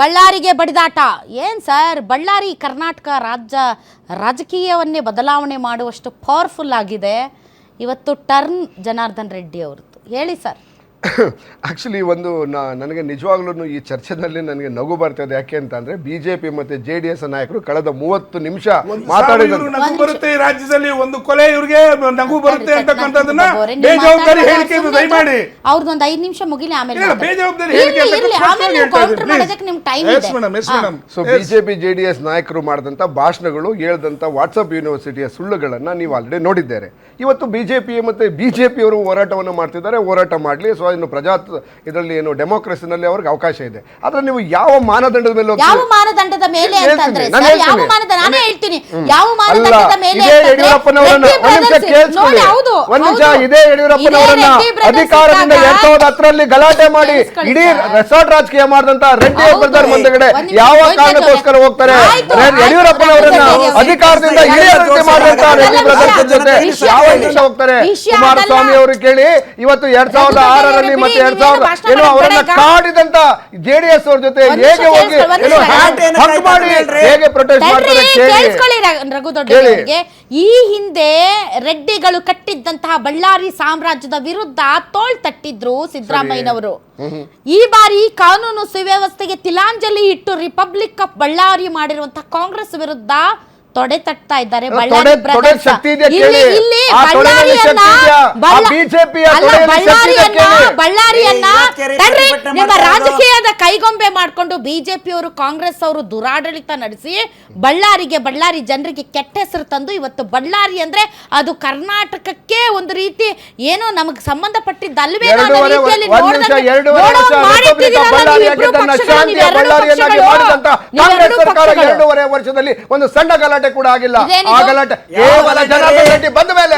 ಬಳ್ಳಾರಿಗೆ ಬಡಿದಾಟ ಏನು ಸರ್? ಬಳ್ಳಾರಿ ಕರ್ನಾಟಕ ರಾಜಕೀಯವನ್ನೇ ಬದಲಾವಣೆ ಮಾಡುವಷ್ಟು ಪವರ್ಫುಲ್ ಆಗಿದೆ ಇವತ್ತು ಟರ್ನ್ ಜನಾರ್ದನ್ ರೆಡ್ಡಿ ಅವರದ್ದು. ಹೇಳಿ ಸರ್. ಆ್ಯಕ್ಚುಲಿ ಒಂದು ನನಗೆ ನಿಜವಾಗ್ಲೂ ಈ ಚರ್ಚೆನಲ್ಲಿ ನನಗೆ ನಗು ಬರ್ತದೆ. ಯಾಕೆ ಅಂತಂದ್ರೆ ಬಿಜೆಪಿ ಮತ್ತೆ JDS ನಾಯಕರು ಕಳೆದ 30 ನಿಮಿಷ ಮಾತಾಡಿದ್ರು. ನಗು ಬರುತ್ತೆ ಈ ರಾಜ್ಯದಲ್ಲಿ, ಒಂದು ಕೊಲೆ ಇವ್ರಿಗೆ ನಗು ಬರುತ್ತೆ ಅಂತಕ್ಕಂಥದ್ದನ್ನ ಬೇಜವಾಬ್ದಾರಿ ಹೇಳಿಕೆ ಇದು ದಯಮಾಡಿ ಅವ್ರದ್ದೊಂದು 5 ನಿಮಿಷ ಮುಗಿಲಿ, ಆಮೇಲೆ ಬೇಜವಾಬ್ದಾರಿ ಹೇಳಿಕೆ ಸೊ ಬಿಜೆಪಿ JDS ನಾಯಕರು ಮಾಡಿದಂತ ಭಾಷಣಗಳು, ಹೇಳ್ದಂತ ವಾಟ್ಸಪ್ ಯೂನಿವರ್ಸಿಟಿಯ ಸುಳ್ಳುಗಳನ್ನ ನೀವು ಆಲ್ರೆಡಿ ನೋಡಿದ್ದಾರೆ. ಇವತ್ತು ಬಿಜೆಪಿ ಮತ್ತೆ ಬಿಜೆಪಿ ಅವರು ಹೋರಾಟವನ್ನು ಮಾಡ್ತಿದ್ದಾರೆ. ಹೋರಾಟ ಮಾಡಲಿ, ಸೊ ಇನ್ನು ಇದರಲ್ಲಿ ಏನು ಡೆಮೋಕ್ರಸಿನಲ್ಲಿ ಅವ್ರಿಗೆ ಅವಕಾಶ ಇದೆ. ಆದ್ರೆ ನೀವು ಯಾವ ಮಾನದಂಡದ ಮೇಲೆ ಯಾವ ಮಾನದಂಡದ ಮೇಲೆ ಅಂತಂದ್ರೆ ಯಾವ ಮಾನದಂಡ ನಾನು ಹೇಳ್ತೀನಿ, ಯಾವ ಮಾನದಂಡದ ಮೇಲೆ ಯಡಿಯೂರಪ್ಪನವರನ್ನ ಇದೇ ಯಡಿಯೂರಪ್ಪನವರನ್ನ ಅಧಿಕಾರದಿಂದ 2010ರಲ್ಲಿ ಗಲಾಟೆ ಮಾಡಿ ಇಡೀ ರೆಸಾರ್ಟ್ ರಾಜಕೀಯ ಮಾಡಿದಂತ ರೆಡ್ಡಿ ಬ್ರದರ್ ಮುಂದಗಡೆ ಯಾವ ಕಾರಣಕ್ಕೋಸ್ಕರ ಹೋಗ್ತಾರೆ? ಯಡಿಯೂರಪ್ಪನವರನ್ನ ಅಧಿಕಾರದಿಂದ ಇಳಿಯದಂತೆ ಮಾಡಿದಂತ ರೆಡ್ಡಿ ಬ್ರದರ್ಸ್ ಜೊತೆ ಯಾವ ಹೋಗ್ತಾರೆ? ಕುಮಾರಸ್ವಾಮಿ ಅವರು ಕೇಳಿ, ಇವತ್ತು 2006ರಲ್ಲಿ ಮತ್ತೆ 2000 ಏನೋ ಅವರನ್ನ ಕಾಡಿದಂತ JDS ಅವ್ರ ಜೊತೆ ಹೇಗೆ ಹೋಗಿ ಹಕ್ ಮಾಡಿ ಹೇಗೆ ಪ್ರೊಟೆಸ್ಟ್ ಮಾಡ್ತಾರೆ ಕೇಳಿ. ಈ ಹಿಂದೆ ರೆಡ್ಡಿಗಳು ಕಟ್ಟಿದ್ದಂತಹ ಬಳ್ಳಾರಿ ಸಾಮ್ರಾಜ್ಯದ ವಿರುದ್ಧ ತೋಳ್ ತಟ್ಟಿದ್ರು ಸಿದ್ದರಾಮಯ್ಯನವರು. ಈ ಬಾರಿ ಕಾನೂನು ಸುವ್ಯವಸ್ಥೆಗೆ ತಿಲಾಂಜಲಿ ಇಟ್ಟು ರಿಪಬ್ಲಿಕ್ ಆಫ್ ಬಳ್ಳಾರಿ ಮಾಡಿರುವಂತಹ ಕಾಂಗ್ರೆಸ್ ವಿರುದ್ಧ ತೊಡೆ ತಟ್ತಾ ಇದ್ದಾರೆ. ನಿಮ್ಮ ರಾಜಕೀಯದ ಕೈಗೊಂಬೆ ಮಾಡಿಕೊಂಡು ಬಿಜೆಪಿಯವರು ಕಾಂಗ್ರೆಸ್ ಅವರು ದುರಾಡಳಿತ ನಡೆಸಿ ಬಳ್ಳಾರಿ ಜನರಿಗೆ ಕೆಟ್ಟ ಹೆಸರು ತಂದು ಇವತ್ತು ಬಳ್ಳಾರಿ ಅಂದ್ರೆ ಅದು ಕರ್ನಾಟಕಕ್ಕೆ ಒಂದು ರೀತಿ ಏನೋ ನಮಗೆ ಸಂಬಂಧಪಟ್ಟಿದ್ದಲ್ವೇ ವರ್ಷದಲ್ಲಿ ಒಂದು ಸಣ್ಣ ಗಲಾಟೆ ಕೂಡ ಆಗಿಲ್ಲ. ಆ ಗಲಾಟೆ ಕೇವಲ ಜನಾರ್ದನ್ ರೆಡ್ಡಿ ಬಂದ ಮೇಲೆ,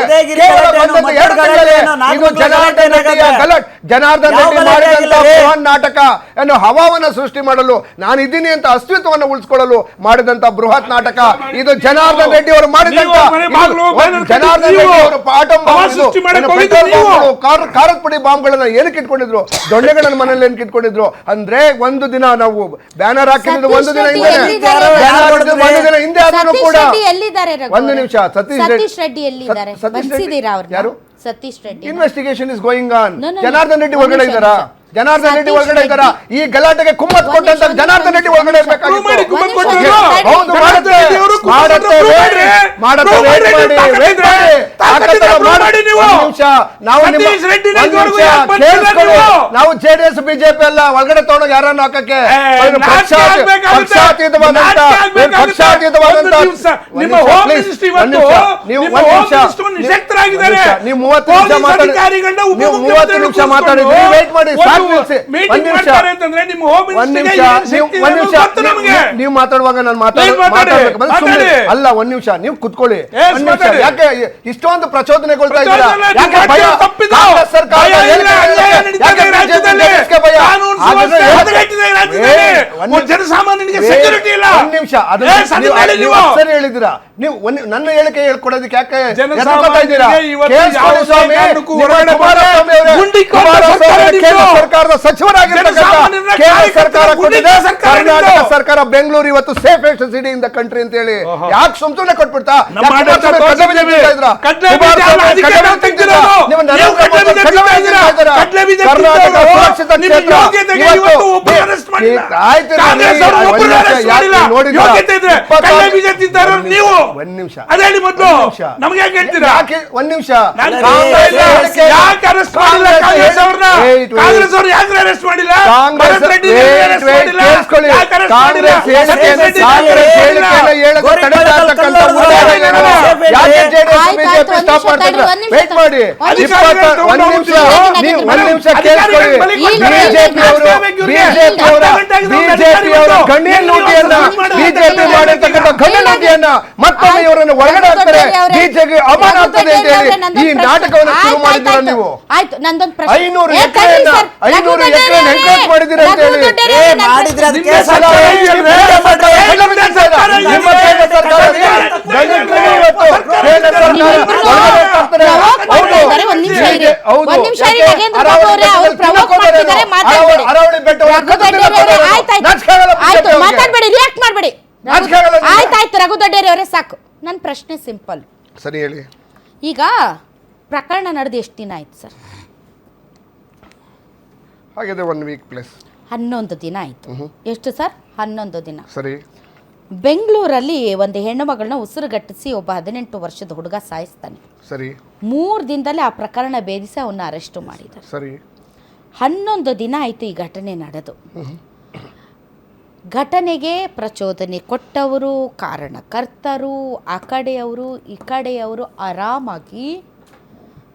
ಜನಾರ್ದನ್ ರೆಡ್ಡಿ ಮಾಡಿದಂತ ಬೃಹತ್ ನಾಟಕ ಅನ್ನು ಹವಾವನ್ನ ಸೃಷ್ಟಿ ಮಾಡಲು, ನಾನು ಇದ್ದೀನಿ ಅಂತ ಅಸ್ತಿತ್ವವನ್ನು ಉಳಿಸಿಕೊಳ್ಳಲು ಮಾಡಿದಂತ ಬೃಹತ್ ನಾಟಕ ಇದು. ಜನಾರ್ದನ್ ರೆಡ್ಡಿ ಅವರು ಮಾಡಿದಂತ ಜನಾರ್ದನ್ ರೆಡ್ಡಿ ಅವರು ಖಾರದ ಪುಡಿ ಬಾಂಬ್ಗಳನ್ನ ಏನಕ್ಕೆ ಇಟ್ಕೊಂಡಿದ್ರು? ದೊಣ್ಣೆಗಳನ್ನ ಮನೇಲಿ ಏನಕ್ಕೆ ಇಟ್ಕೊಂಡಿದ್ರು ಅಂದ್ರೆ, ಒಂದು ದಿನ ನಾವು ಬ್ಯಾನರ್ ಹಾಕಿದ್ರು, ಒಂದು ದಿನ ಹಿಂದೆ ಆದ್ರೂ ಕೂಡ ಒಂದು ನಿಮಿಷ ಸತೀಶ್ ರೆಡ್ಡಿ ಯಾರು investigation is going on. Janardhan Reddy ಒಳಗಡೆ ಇದ್ದಾರಾ? ಜನಾರ್ದನ್ ರೆಡ್ಡಿ ಒಳಗಡೆ ಇದ್ದಾರಾ? ಈ ಗಲಾಟೆಗೆ ಕುಮ್ಮತ್ ಕೊಟ್ಟಂತ ಜನಾರ್ದನ್ ರೆಡ್ಡಿ ಒಳಗಡೆ ಇರಬೇಕಾಗಿತ್ತು. ನಾವು JDS ಬಿಜೆಪಿ ಅಲ್ಲ ಒಳಗಡೆ ತಗೊಂಡೋಗಿ ಯಾರನ್ನು ಹಾಕಕ್ಕೆ. ನೀವು 30 ನಿಮಿಷ ಮಾತಾಡಿದ್ರಿ. ವೇಟ್ ಮಾಡಿ, ನೀವು ಮಾತಾಡುವಾಗ ನಾನು ಅಲ್ಲ, ಒಂದ್ ನಿಮಿಷ ನೀವು ಕುತ್ಕೊಳ್ಳಿ. ಯಾಕೆ ಇಷ್ಟೊಂದು ಪ್ರಚೋದನೆಗೊಳ್ತಾ ಇದ್ದೀರಾ? ಯಾಕೆ ಭಯ? ಸರ್ಕಾರ ಜನಸಾಮಾನ್ಯನಿಗೆ ಸೆಕ್ಯೂರಿಟಿ ಇಲ್ಲ. ಒಂದ್ ನಿಮಿಷ ಸರಿ ಹೇಳಿದ್ದೀರಾ ನೀವು. ನನ್ನ ಹೇಳಿಕೆ ಹೇಳ್ಕೊಡೋದಕ್ಕೆ ಯಾಕೆ ಸರ್ಕಾರದ ಸಚಿವರಾಗಿರ್ತಕ್ಕಂಥ ಕೇಂದ್ರ ಸರ್ಕಾರ ಕೊಟ್ಟಿದೆ, ಕರ್ನಾಟಕ ಸರ್ಕಾರ ಬೆಂಗಳೂರು ಇವತ್ತು safest city in the country ಅಂತ ಹೇಳಿ ಯಾಕೆ ಸುಮ್ಸುಮ್ನೆ ಕೊಟ್ಬಿಡ್ತಾ? ಒಂದ್ ನಿಮಿಷ ಬಿಜೆಪಿ ಮಾಡಿರ್ತಕ್ಕಂಥ ಗಣ್ಯನೂಟಿಯನ್ನ ಮತ್ತೊಮ್ಮೆ ಇವರನ್ನು ಒಳಗಡೆ ಹಾಕ್ತಾರೆ, ಬಿಜೆಪಿ ಅವಮಾನ ಆಗ್ತದೆ ಅಂತ ಹೇಳಿ ಈ ನಾಟಕವನ್ನು ಶುರು ಮಾಡಿದ್ದೀರಾ ನೀವು. 500 ಎಕರೆ ಎನ್ಕ್ರೋಚ್ ಮಾಡಿದ್ದೀರಾ ಅಂತ ಹೇಳಿ ಒಳಗಡೆ ತರ್ತಾರೆ. ಒಂದ್ ನಿಮಿಷ ಇರಿ. ಹೌದು. ಒಂದ್ ನಿಮಿಷ ಇರಿ, ಯಾಕೆ? ನಾಗೇಂದ್ರ ಬಾಬು ಅವರೇ, ಅವ್ರು ಪ್ರವೋಕ್ ಮಾಡ್ತಿದ್ದಾರೆ, ಮಾತಾಡ್ಬೇಡಿ. ಅರವಳಿ ಬೆಟ್ಟವನ್ನು ಆಯ್ತು, ಮಾತಾಡ್ಬೇಡಿ, ರಿಯಾಕ್ಟ್ ಮಾಡ್ಬೇಡಿ. ಆಯ್ತಾಯ್ತು ರಘುದೊಡ್ಡೇರಿ ಅವರೇ, ಸಾಕು. ನನ್ನ ಪ್ರಶ್ನೆ ಸಿಂಪಲ್. ಸರಿ ಹೇಳಿ. ಈಗ ಪ್ರಕರಣ ನಡೆದು ಎಷ್ಟು ದಿನ ಆಯ್ತು ಸರ್? ಹಾಗಿದೆ 1 ವೀಕ್ ಪ್ಲಸ್. 11 ದಿನ ಆಯ್ತು. ಎಷ್ಟು ಸರ್? 11 ದಿನ. ಸರಿ. ಬೆಂಗಳೂರಲ್ಲಿ ಒಂದು ಹೆಣ್ಣು ಮಗಳನ್ನ ಉಸಿರುಗಟ್ಟಿಸಿ ಒಬ್ಬ 18 ವರ್ಷದ ಹುಡುಗ ಸಾಯಿಸ್ತಾನೆ. ಸರಿ. 3 ದಿನದಲ್ಲೇ ಆ ಪ್ರಕರಣ ಭೇದಿಸಿ ಅವನ್ನ ಅರೆಸ್ಟ್ ಮಾಡಿದ್ದಾರೆ. ಸರಿ. 11 ದಿನ ಆಯಿತು ಈ ಘಟನೆ ನಡೆದು. ಘಟನೆಗೆ ಪ್ರಚೋದನೆ ಕೊಟ್ಟವರು, ಕಾರಣಕರ್ತರು, ಆ ಕಡೆಯವರು ಈ ಕಡೆಯವರು ಆರಾಮಾಗಿ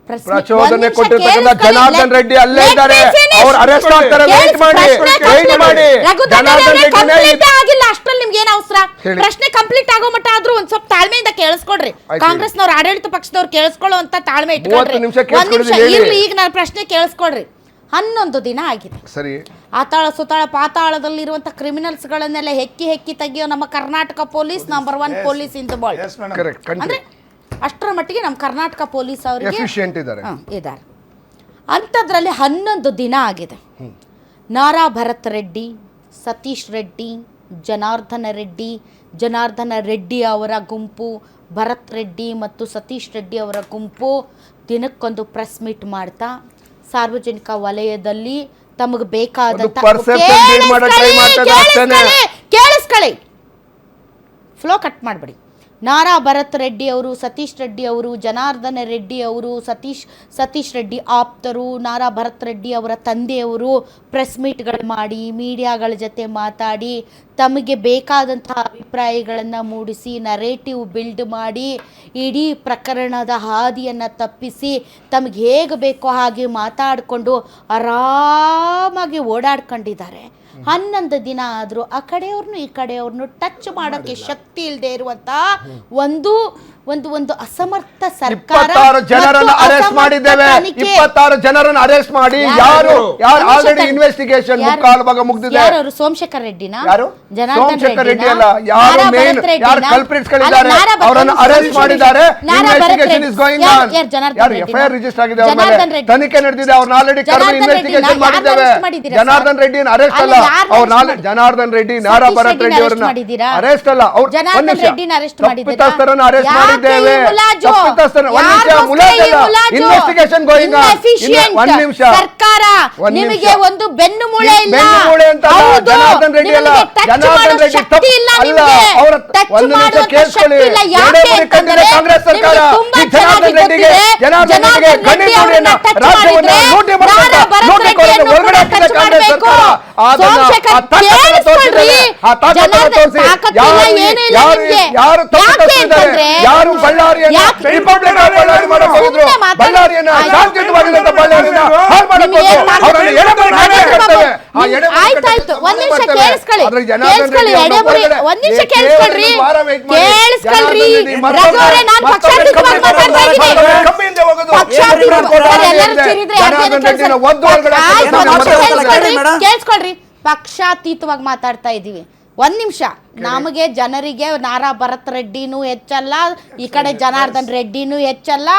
ಪ್ರಚೋದನೆ ಕೊಟ್ಟಿರ್ತಕ್ಕಂಥ ಜನಾರ್ದನ್ ರೆಡ್ಡಿ ಅಲ್ಲೇ ಇದ್ದಾರೆ. ಅವ್ರು ಅರೆಸ್ಟ್ ಆಗ್ತಾರೆ. ವೇಟ್ ಮಾಡಿ. ಜನಾರ್ದನ್ ರೆಡ್ಡಿ ಆಗಿಲ್ಲ, ಅಷ್ಟ್ರಲ್ಲಿ ನಿಮ್ಗೆ ಏನ್ ಅವಸರ? ಪ್ರಶ್ನೆ ಕಂಪ್ಲೀಟ್ ಆಗೋ ಮಟ್ಟ ಆದ್ರೂ ಒಂದ್ ಸ್ವಲ್ಪ ತಾಳ್ಮೆಯಿಂದ ಕೇಳಿಸ್ಕೊಡ್ರಿ. ಕಾಂಗ್ರೆಸ್ನವ್ರು, ಆಡಳಿತ ಪಕ್ಷದವ್ರು ಕೇಳಿಸ್ಕೊಳ್ಳೋ ಅಂತ ತಾಳ್ಮೆ ಇಟ್ಕೊಳ್ರಿ. ಇರ್ಲಿ, ಈಗ ನಾನು ಪ್ರಶ್ನೆ ಕೇಳಿಸ್ಕೊಡ್ರಿ. 11 ದಿನ ಆಗಿದೆ. ಸರಿ. ಆತಾಳ ಸುತಾಳ ಪಾತಾಳದಲ್ಲಿರುವಂತ ಕ್ರಿಮಿನಲ್ಸ್ ಗಳನ್ನೆಲ್ಲ ಹೆಕ್ಕಿ ತೆಗಿಯೋ ನಮ್ಮ Karnataka police number 1 police in the world. ಅಂದ್ರೆ ಅಷ್ಟರ ಮಟ್ಟಿಗೆ ನಮ್ಮ ಕರ್ನಾಟಕ ಪೊಲೀಸ್ ಅವರಿಗೆ ಎಫಿಷಿಯೆಂಟ್ ಇದ್ದಾರೆ. ಅಂಥದ್ರಲ್ಲಿ 11 ದಿನ ಆಗಿದೆ. ನಾರಾ ಭರತ್ ರೆಡ್ಡಿ, ಸತೀಶ್ ರೆಡ್ಡಿ, ಜನಾರ್ದನ ರೆಡ್ಡಿ ಅವರ ಗುಂಪು, ಭರತ್ ರೆಡ್ಡಿ ಮತ್ತು ಸತೀಶ್ ರೆಡ್ಡಿ ಅವರ ಗುಂಪು ದಿನಕ್ಕೊಂದು ಪ್ರೆಸ್ ಮೀಟ್ ಮಾಡ್ತಾ ಸಾರ್ವಜನಿಕ ವಲಯದಲ್ಲಿ ತಮಗೆ ಬೇಕಾದಂತ ಕೇಳಿಸ್ಕೊಳ್ಳಿ, ಫ್ಲೋ ಕಟ್ ಮಾಡಬೇಡಿ. ನಾರಾ ಭರತ್ ರೆಡ್ಡಿ ಅವರು, ಸತೀಶ್ ರೆಡ್ಡಿ ಅವರು, ಜನಾರ್ದನ ರೆಡ್ಡಿ ಅವರು, ಸತೀಶ್ ರೆಡ್ಡಿ ಆಪ್ತರು, ನಾರಾ ಭರತ್ ರೆಡ್ಡಿ ಅವರ ತಂದೆಯವರು ಪ್ರೆಸ್ ಮೀಟ್ಗಳು ಮಾಡಿ, ಮೀಡಿಯಾಗಳ ಜೊತೆ ಮಾತಾಡಿ, ತಮಗೆ ಬೇಕಾದಂತಹ ಅಭಿಪ್ರಾಯಗಳನ್ನು ಮೂಡಿಸಿ, ನರೇಟಿವ್ ಬಿಲ್ಡ್ ಮಾಡಿ, ಇಡೀ ಪ್ರಕರಣದ ಹಾದಿಯನ್ನು ತಪ್ಪಿಸಿ, ತಮಗೆ ಹೇಗೆ ಬೇಕೋ ಹಾಗೆ ಮಾತಾಡಿಕೊಂಡು ಆರಾಮಾಗಿ ಓಡಾಡ್ಕೊಂಡಿದ್ದಾರೆ. 11 ದಿನ ಆದರೂ ಆ ಕಡೆಯವ್ರನ್ನು ಈ ಕಡೆಯವ್ರನ್ನು ಟಚ್ ಮಾಡೋಕ್ಕೆ ಶಕ್ತಿ ಇಲ್ಲದೆ ಇರುವಂತ ಒಂದು ಅಸಮರ್ಥ ಸರ್ಕಾರ. 26 ಜನರನ್ನು ಅರೆಸ್ಟ್ ಮಾಡಿದ್ದೇವೆ. 26 ಜನರನ್ನು ಅರೆಸ್ಟ್ ಮಾಡಿ ಯಾರು ಆಲ್ರೆಡಿ ಇನ್ವೆಸ್ಟಿಗೇಷನ್ ಮುಕ್ಕಾಲು ಮುಗಿದಿದೆ. ಯಾರು? ಸೋಮಶೇಖರ್ ರೆಡ್ಡಿನಾ? ಯಾರು? ಸೋಮಶೇಖರ್ ರೆಡ್ಡಿ ಅಲ್ಲ, ಯಾರು ಮೇನ್ ಯಾರು ಕಲ್ಪ್ರಿಟ್ಸ್ ಗಳಿದ್ದಾರೆ ಅವರನ್ನು ಅರೆಸ್ಟ್ ಮಾಡಿದ್ದಾರೆ. Investigation is going on. ಯಾರು ಎಫ್ಐಆರ್ ರಿಜಿಸ್ಟರ್ ಆಗಿದೆ, ಅವರ ಮೇಲೆ ತನಿಖೆ ನಡೆದಿದೆ. ಅವ್ರನ್ನ ಆಲ್ರೆಡಿ ಕರೆದು ಇನ್ವೆಸ್ಟಿಗೇಷನ್ ಮಾಡಿದ್ದೇವೆ. ಜನಾರ್ದನ್ ರೆಡ್ಡಿ ಅರೆಸ್ಟ್ ಅಲ್ಲ, ಅವ್ರು ಜನಾರ್ದನ್ ರೆಡ್ಡಿ, ನಾರಾ ಭರತ್ ರೆಡ್ಡಿ ಅವರನ್ನ ಅರೆಸ್ಟ್ ಅಲ್ಲ, ಅವ್ರು ತಪ್ಪಿತಸ್ಥರನ್ನ ಅರೆಸ್ಟ್ ಮಾಡಿದ್ದೇವೆ. Investigation going on. ಒಂದು ನಿಮಿಷ. ಸರ್ಕಾರ ನಿಮಗೆ ಒಂದು ಬೆನ್ನು ಮೂಳೆ ಇಲ್ಲ. ಜನಾರ್ದನ್ ರೆಡ್ಡಿ ಅಲ್ಲ, ಜನಾರ್ದನ್ ರೆಡ್ಡಿ ತಪ್ಪು ಅಲ್ಲ. ಅವರ ಒಂದು ನಿಮಿಷ ಕೇಳಿಸ್ಕೊಳ್ಳಿ. ಕಾಂಗ್ರೆಸ್ ಸರ್ಕಾರ ಜನಾರ್ದನ್ ರೆಡ್ಡಿಗೆ ಗಣಿ ನೋಡಿಯನ್ನ ರಾಜ್ಯವನ್ನ ಲೂಟಿ ಮಾಡಿಕೊಂಡು ಹೊರಗಡೆ ಹಾಕಿದ ಕಾಂಗ್ರೆಸ್ ಸರ್ಕಾರ ಯಾರು ತಪ್ಪಿತಸ್ಥರಿದ್ದಾರೆ, ಯಾರು ಬಳ್ಳಾರಿಯನ್ನ ರಿಪಬ್ಲಿಕ್ ಬಳ್ಳಾರಿ ಮಾಡಕ್ ಹೋಗಿದ್ರು, ಬಳ್ಳಾರಿಯನ್ನ ಶಾಂತಿಯುತವಾಗಿದ್ದಂತ ಬಳ್ಳಾರಿಯನ್ನ ಹಾಳು ಮಾಡಕ್ ಹೋದ್ರು, ಅವರನ್ನು ಎಡೆಮುರಿ ಕಟ್ತೇವೆ. ಆಯ್ತಾಯ್ತು, ಒಂದ್ ನಿಮಿಷ ಕೇಳಿಸ್ಕೊಳ್ಳಿ. ಒಂದ್ ನಿಮಿಷ ಕೇಳಿಸ್ಕೊಳ್ರಿ. ರಘುವರೇ, ನಾನು ಪಕ್ಷಾತೀತವಾಗಿ ಮಾತಾಡ್ತಾ ಇದ್ದೀನಿ. ಕೇಳಿಸ್ಕೊಳ್ರಿ, ಪಕ್ಷಾತೀತವಾಗಿ ಮಾತಾಡ್ತಾ ಇದೀವಿ. ಒಂದ್ ನಿಮಿಷ. ನಮಗೆ ಜನರಿಗೆ ನಾರಾ ಭರತ್ ರೆಡ್ಡಿನೂ ಹೆಚ್ಚಲ್ಲ, ಈ ಕಡೆ ಜನಾರ್ದನ್ ರೆಡ್ಡಿನೂ ಹೆಚ್ಚಲ್ಲ,